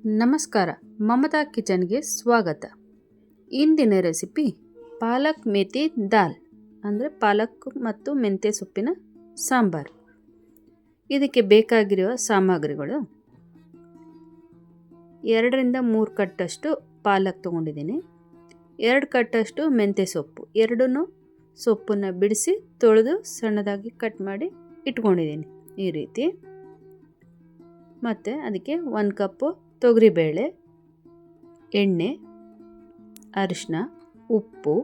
ನಮಸ್ಕಾರ, ಮಮತಾ ಕಿಚನ್ಗೆ ಸ್ವಾಗತ. ಇಂದಿನ ರೆಸಿಪಿ ಪಾಲಕ್ ಮೇಥಿ ದಾಲ್ ಅಂದರೆ ಪಾಲಕ್ ಮತ್ತು ಮೆಂತ್ಯ ಸೊಪ್ಪಿನ ಸಾಂಬಾರು. ಇದಕ್ಕೆ ಬೇಕಾಗಿರುವ ಸಾಮಗ್ರಿಗಳು 2-3 ಕಟ್ಟಷ್ಟು ಪಾಲಕ್ ತೊಗೊಂಡಿದ್ದೀನಿ, 2 ಕಟ್ಟಷ್ಟು ಮೆಂತ್ಯ ಸೊಪ್ಪು, ಎರಡನ್ನೂ ಸೊಪ್ಪನ್ನು ಬಿಡಿಸಿ ತೊಳೆದು ಸಣ್ಣದಾಗಿ ಕಟ್ ಮಾಡಿ ಇಟ್ಕೊಂಡಿದ್ದೀನಿ ಈ ರೀತಿ. ಮತ್ತು ಅದಕ್ಕೆ 1 ಕಪ್ಪು ತೊಗರಿಬೇಳೆ, ಎಣ್ಣೆ, ಅರಿಶಿನ, ಉಪ್ಪು,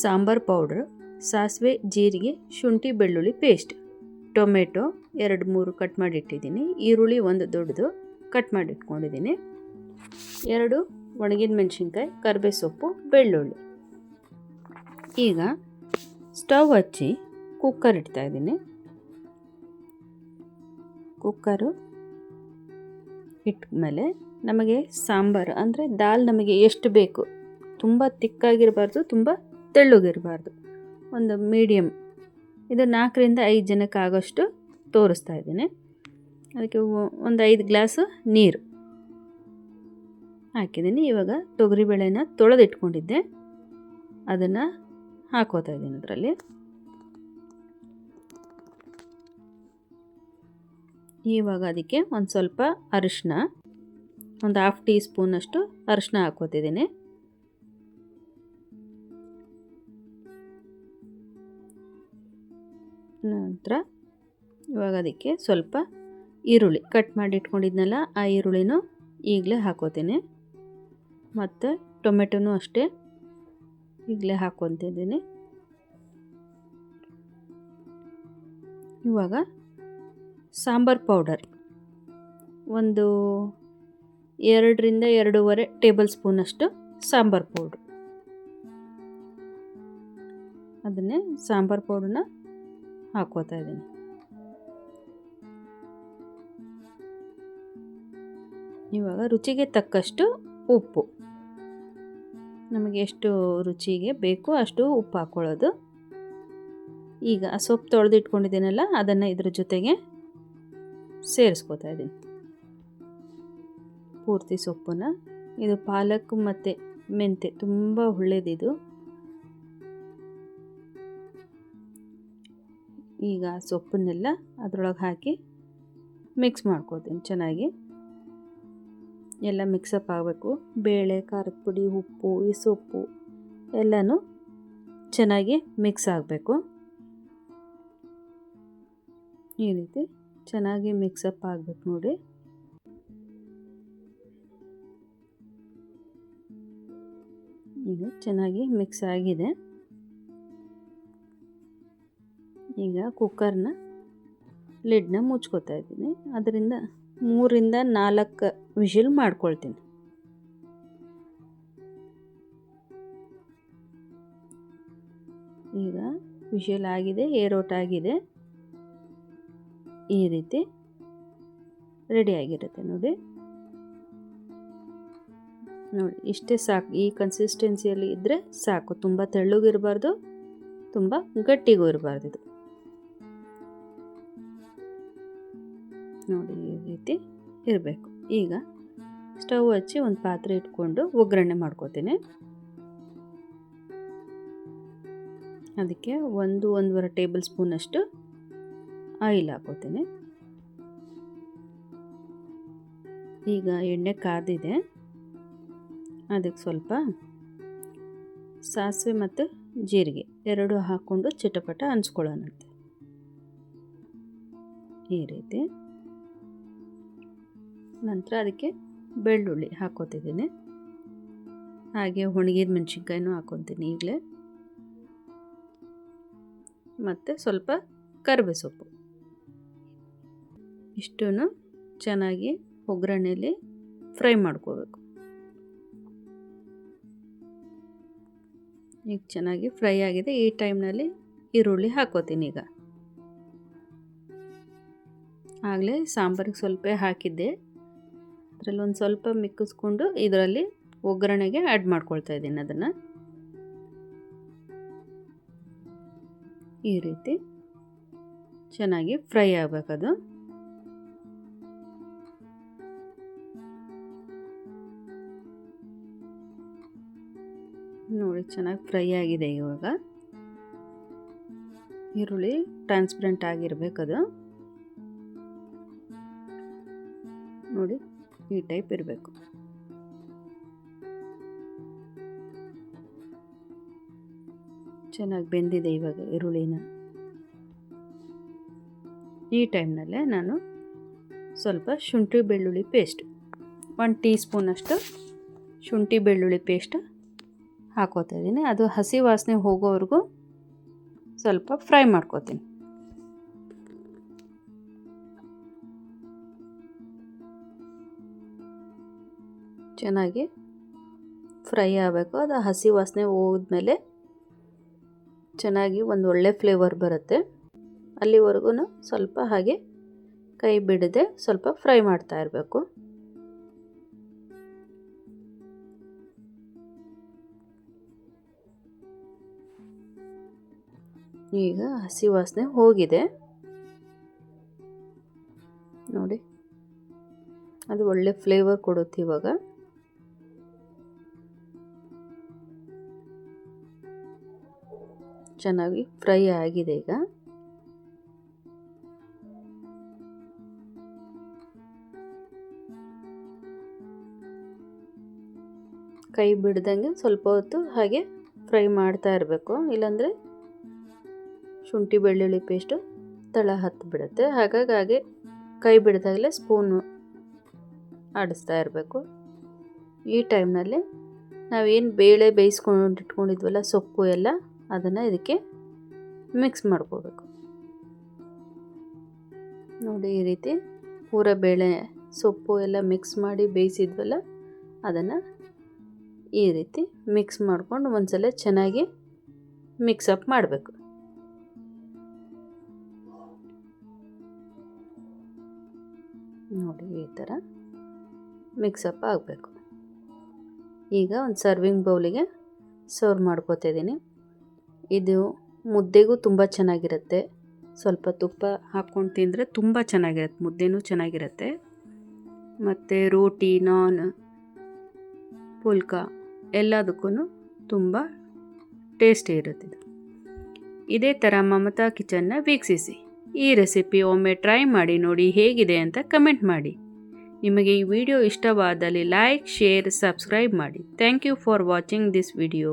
ಸಾಂಬಾರು ಪೌಡ್ರ್, ಸಾಸಿವೆ, ಜೀರಿಗೆ, ಶುಂಠಿ ಬೆಳ್ಳುಳ್ಳಿ ಪೇಸ್ಟ್, ಟೊಮೆಟೊ 2-3 ಕಟ್ ಮಾಡಿ ಇಟ್ಟಿದ್ದೀನಿ, ಈರುಳ್ಳಿ 1 ದೊಡ್ಡದು ಕಟ್ ಮಾಡಿ ಇಟ್ಕೊಂಡಿದ್ದೀನಿ, 2 ಒಣಗಿದ ಮೆಣಸಿನ್ಕಾಯಿ, ಕರಿಬೇವು ಸೊಪ್ಪು, ಬೆಳ್ಳುಳ್ಳಿ. ಈಗ ಸ್ಟವ್ ಹಚ್ಚಿ ಕುಕ್ಕರ್ ಇಡ್ತಾಯಿದ್ದೀನಿ. ಕುಕ್ಕರು ಇಟ್ಮೇಲೆ ನಮಗೆ ಸಾಂಬಾರು ಅಂದರೆ ದಾಲ್ ನಮಗೆ ಎಷ್ಟು ಬೇಕು, ತುಂಬ ತಿಕ್ಕಾಗಿರಬಾರ್ದು, ತುಂಬ ತೆಳ್ಳಗಿರಬಾರ್ದು, ಒಂದು ಮೀಡಿಯಮ್. ಇದು 4-5 ಜನಕ್ಕೆ ಆಗೋಷ್ಟು ತೋರಿಸ್ತಾ ಇದ್ದೀನಿ. ಅದಕ್ಕೆ ಒಂದು 5 ಗ್ಲಾಸ್ ನೀರು ಹಾಕಿದ್ದೀನಿ. ಇವಾಗ ತೊಗರಿಬೇಳೆನ ತೊಳೆದಿಟ್ಕೊಂಡಿದ್ದೆ, ಅದನ್ನು ಹಾಕೋತಾ ಇದ್ದೀನಿ ಅದರಲ್ಲಿ. ಇವಾಗ ಅದಕ್ಕೆ ಒಂದು ಸ್ವಲ್ಪ ಅರಿಶಿನ, ಒಂದು 1/2 ಟೀ ಸ್ಪೂನಷ್ಟು ಅರಿಶಿನ ಹಾಕೋತಿದ್ದೀನಿ. ನಂತರ ಇವಾಗ ಅದಕ್ಕೆ ಸ್ವಲ್ಪ ಈರುಳ್ಳಿ ಕಟ್ ಮಾಡಿ ಇಟ್ಕೊಂಡಿದ್ನಲ್ಲ, ಆ ಈರುಳ್ಳಿನೂ ಈಗಲೇ ಹಾಕೋತೀನಿ. ಮತ್ತು ಟೊಮೆಟೊನೂ ಅಷ್ಟೇ ಈಗಲೇ ಹಾಕ್ಕೊತಿದ್ದೀನಿ. ಇವಾಗ ಸಾಂಬಾರು ಪೌಡರ್ ಒಂದು 2-2.5 ಟೇಬಲ್ ಸ್ಪೂನಷ್ಟು ಸಾಂಬಾರು ಪೌಡ್ರು, ಅದನ್ನೇ ಸಾಂಬಾರು ಪೌಡ್ರನ್ನ ಹಾಕೋತಾ ಇದ್ದೀನಿ. ಇವಾಗ ರುಚಿಗೆ ತಕ್ಕಷ್ಟು ಉಪ್ಪು, ನಮಗೆ ಎಷ್ಟು ರುಚಿಗೆ ಬೇಕು ಅಷ್ಟು ಉಪ್ಪು ಹಾಕ್ಕೊಳ್ಳೋದು. ಈಗ ಸೊಪ್ಪು ತೊಳೆದಿಟ್ಕೊಂಡಿದ್ದೀನಲ್ಲ, ಅದನ್ನು ಇದ್ರ ಜೊತೆಗೆ ಸೇರಿಸ್ಕೋತಾ ಇದ್ದೀನಿ, ಪೂರ್ತಿ ಸೊಪ್ಪನ್ನು. ಇದು ಪಾಲಕ್ ಮತ್ತು ಮೆಂತ್ಯ ತುಂಬ ಒಳ್ಳೆಯದಿದು. ಈಗ ಸೊಪ್ಪನ್ನೆಲ್ಲ ಅದರೊಳಗೆ ಹಾಕಿ ಮಿಕ್ಸ್ ಮಾಡ್ಕೋತೀನಿ ಚೆನ್ನಾಗಿ. ಎಲ್ಲ ಮಿಕ್ಸಪ್ ಆಗಬೇಕು. ಬೇಳೆ, ಖಾರದ ಪುಡಿ, ಉಪ್ಪು, ಈ ಸೊಪ್ಪು ಎಲ್ಲನೂ ಚೆನ್ನಾಗಿ ಮಿಕ್ಸ್ ಆಗಬೇಕು. ಈ ರೀತಿ ಚೆನ್ನಾಗಿ ಮಿಕ್ಸಪ್ ಆಗಬೇಕು ನೋಡಿ. ಈಗ ಚೆನ್ನಾಗಿ ಮಿಕ್ಸ್ ಆಗಿದೆ. ಈಗ ಕುಕ್ಕರ್ನ ಲಿಡ್ನ ಮುಚ್ಕೋತಾ ಇದ್ದೀನಿ. ಅದರಿಂದ 3-4 ವಿಷಿಲ್ ಮಾಡ್ಕೊಳ್ತೀನಿ. ಈಗ ವಿಷಿಲ್ ಆಗಿದೆ, ಏರೋಟ್ ಆಗಿದೆ, ಈ ರೀತಿ ರೆಡಿಯಾಗಿರುತ್ತೆ ನೋಡಿ. ಇಷ್ಟೇ ಸಾಕು. ಈ ಕನ್ಸಿಸ್ಟೆನ್ಸಿಯಲ್ಲಿ ಇದ್ದರೆ ಸಾಕು. ತುಂಬ ತೆಳ್ಳಗಿರಬಾರ್ದು, ತುಂಬ ಗಟ್ಟಿಗೂ ಇರಬಾರ್ದು. ಇದು ನೋಡಿ ಈ ರೀತಿ ಇರಬೇಕು. ಈಗ ಸ್ಟವ್ ಹಚ್ಚಿ ಒಂದು ಪಾತ್ರೆ ಇಟ್ಕೊಂಡು ಒಗ್ಗರಣೆ ಮಾಡ್ಕೋತೀನಿ. ಅದಕ್ಕೆ 1-1.5 ಟೇಬಲ್ ಸ್ಪೂನಷ್ಟು ಆಯಿಲ್ ಹಾಕೋತೀನಿ. ಈಗ ಎಣ್ಣೆ ಕಾದಿದೆ, ಅದಕ್ಕೆ ಸ್ವಲ್ಪ ಸಾಸಿವೆ ಮತ್ತು ಜೀರಿಗೆ 2 ಹಾಕ್ಕೊಂಡು ಚಿಟಪಟ ಹಂಚ್ಕೊಳ್ಳೋಣಂತೆ ಈ ರೀತಿ. ನಂತರ ಅದಕ್ಕೆ ಬೆಳ್ಳುಳ್ಳಿ ಹಾಕೋತಿದ್ದೀನಿ, ಹಾಗೆ ಒಣಗಿದ ಮೆಣಸಿನ್ಕಾಯಿನೂ ಹಾಕ್ಕೊತೀನಿ ಈಗಲೇ, ಮತ್ತು ಸ್ವಲ್ಪ ಕರಿಬೇವು ಸೊಪ್ಪು. ಇಷ್ಟನ್ನು ಚೆನ್ನಾಗಿ ಒಗ್ಗರಣೆಯಲ್ಲಿ ಫ್ರೈ ಮಾಡ್ಕೋಬೇಕು. ಈಗ ಚೆನ್ನಾಗಿ ಫ್ರೈ ಆಗಿದೆ. ಈ ಟೈಮ್ನಲ್ಲಿ ಈರುಳ್ಳಿ ಹಾಕೋತೀನಿ. ಈಗ ಆಗಲೇ ಸಾಂಬಾರಿಗೆ ಸ್ವಲ್ಪ ಹಾಕಿದ್ದೆ, ಅದರಲ್ಲಿ ಒಂದು ಸ್ವಲ್ಪ ಮಿಕ್ಕಿಸ್ಕೊಂಡು ಇದರಲ್ಲಿ ಒಗ್ಗರಣೆಗೆ ಆ್ಯಡ್ ಮಾಡ್ಕೊಳ್ತಾ ಇದ್ದೀನಿ. ಅದನ್ನು ಈ ರೀತಿ ಚೆನ್ನಾಗಿ ಫ್ರೈ ಆಗಬೇಕದು. ನೋಡಿ ಚೆನ್ನಾಗಿ ಫ್ರೈ ಆಗಿದೆ. ಇವಾಗ ಈರುಳ್ಳಿ ಟ್ರಾನ್ಸ್ಪರೆಂಟ್ ಆಗಿರಬೇಕದು. ನೋಡಿ ಈ ಟೈಪ್ ಇರಬೇಕು. ಚೆನ್ನಾಗಿ ಬೆಂದಿದೆ ಇವಾಗ ಈರುಳ್ಳಿನ. ಈ ಟೈಮ್ನಲ್ಲೇ ನಾನು ಸ್ವಲ್ಪ ಶುಂಠಿ ಬೆಳ್ಳುಳ್ಳಿ ಪೇಸ್ಟ್ 1 ಟೀ ಸ್ಪೂನಷ್ಟು ಶುಂಠಿ ಬೆಳ್ಳುಳ್ಳಿ ಪೇಸ್ಟ್ ಹಾಕೋತಾ ಇದ್ದೀನಿ. ಅದು ಹಸಿ ವಾಸನೆ ಹೋಗೋವರೆಗೂ ಸ್ವಲ್ಪ ಫ್ರೈ ಮಾಡ್ಕೋತೀನಿ. ಚೆನ್ನಾಗಿ ಫ್ರೈ ಆಗಬೇಕು. ಅದು ಹಸಿ ವಾಸನೆ ಹೋದ್ಮೇಲೆ ಚೆನ್ನಾಗಿ ಒಂದು ಒಳ್ಳೆ ಫ್ಲೇವರ್ ಬರುತ್ತೆ. ಅಲ್ಲಿವರೆಗೂ ಸ್ವಲ್ಪ ಹಾಗೆ ಕೈ ಬಿಡದೆ ಸ್ವಲ್ಪ ಫ್ರೈ ಮಾಡ್ತಾ ಇರಬೇಕು. ಈಗ ಹಸಿ ವಾಸನೆ ಹೋಗಿದೆ ನೋಡಿ. ಅದು ಒಳ್ಳೆ ಫ್ಲೇವರ್ ಕೊಡುತ್ತೆ. ಇವಾಗ ಚೆನ್ನಾಗಿ ಫ್ರೈ ಆಗಿದೆ. ಈಗ ಕೈ ಬಿಡ್ದಂಗೆ ಸ್ವಲ್ಪ ಹೊತ್ತು ಹಾಗೆ ಫ್ರೈ ಮಾಡ್ತಾ ಇರಬೇಕು. ಇಲ್ಲಾಂದರೆ ಶುಂಠಿ ಬೆಳ್ಳುಳ್ಳಿ ಪೇಸ್ಟು ತಳ ಹತ್ತು ಬಿಡುತ್ತೆ. ಹಾಗಾಗಿ ಕೈ ಬಿಡ್ದಾಗಲೇ ಸ್ಪೂನು ಆಡಿಸ್ತಾ ಇರಬೇಕು. ಈ ಟೈಮ್ನಲ್ಲಿ ನಾವೇನು ಬೇಳೆ ಬೇಯಿಸ್ಕೊಂಡು ಇಟ್ಕೊಂಡಿದ್ವಲ್ಲ ಸೊಪ್ಪು ಎಲ್ಲ, ಅದನ್ನು ಇದಕ್ಕೆ ಮಿಕ್ಸ್ ಮಾಡ್ಕೋಬೇಕು. ನೋಡಿ ಈ ರೀತಿ ಪೂರ ಬೇಳೆ ಸೊಪ್ಪು ಎಲ್ಲ ಮಿಕ್ಸ್ ಮಾಡಿ ಬೇಯಿಸಿದ್ವಲ್ಲ, ಅದನ್ನು ಈ ರೀತಿ ಮಿಕ್ಸ್ ಮಾಡ್ಕೊಂಡು ಒಂದ್ಸಲ ಚೆನ್ನಾಗಿ ಮಿಕ್ಸಪ್ ಮಾಡಬೇಕು. ನೋಡಿ ಈ ಥರ ಮಿಕ್ಸಪ್ ಆಗಬೇಕು. ಈಗ ಒಂದು ಸರ್ವಿಂಗ್ ಬೌಲಿಗೆ ಸರ್ವ್ ಮಾಡ್ಕೋತಾ ಇದ್ದೀನಿ. ಇದು ಮುದ್ದೆಗೂ ತುಂಬ ಚೆನ್ನಾಗಿರುತ್ತೆ. ಸ್ವಲ್ಪ ತುಪ್ಪ ಹಾಕ್ಕೊಂಡು ತಿಂದರೆ ತುಂಬ ಚೆನ್ನಾಗಿರುತ್ತೆ. ಮುದ್ದೆನೂ ಚೆನ್ನಾಗಿರುತ್ತೆ. ಮತ್ತು ರೋಟಿ, ನಾನ್, ಪುಲ್ಕ ಎಲ್ಲದಕ್ಕೂ ತುಂಬ ಟೇಸ್ಟಿ ಇರುತ್ತೆ. ಇದೇ ಥರ ಮಮತಾ ಕಿಚನ್ನ ವೀಕ್ಷಿಸಿ. ಈ ರೆಸಿಪಿ ಒಮ್ಮೆ ಟ್ರೈ ಮಾಡಿ ನೋಡಿ ಹೇಗಿದೆ ಅಂತ ಕಮೆಂಟ್ ಮಾಡಿ. ನಿಮಗೆ ಈ ವಿಡಿಯೋ ಇಷ್ಟವಾದಲ್ಲಿ ಲೈಕ್, ಶೇರ್, ಸಬ್ಸ್ಕ್ರೈಬ್ ಮಾಡಿ. Thank you for watching this video.